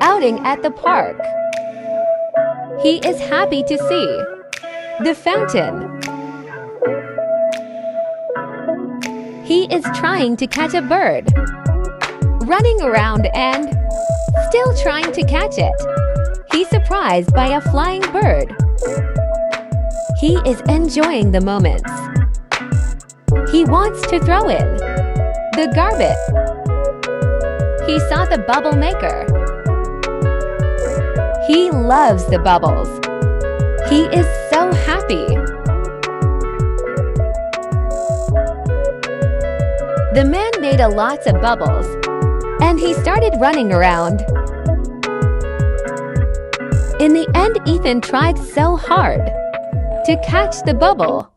outing at the park. He is happy to see the fountain. He is trying to catch a bird, running around and still trying to catch it. He's surprised by a flying bird. He is enjoying the moments. He wants to throw in the garbage. He saw the bubble maker. He loves the bubbles. He is so happy. The man made a lots of bubbles, and he started running around. In the end, Ethan tried so hard to catch the bubble.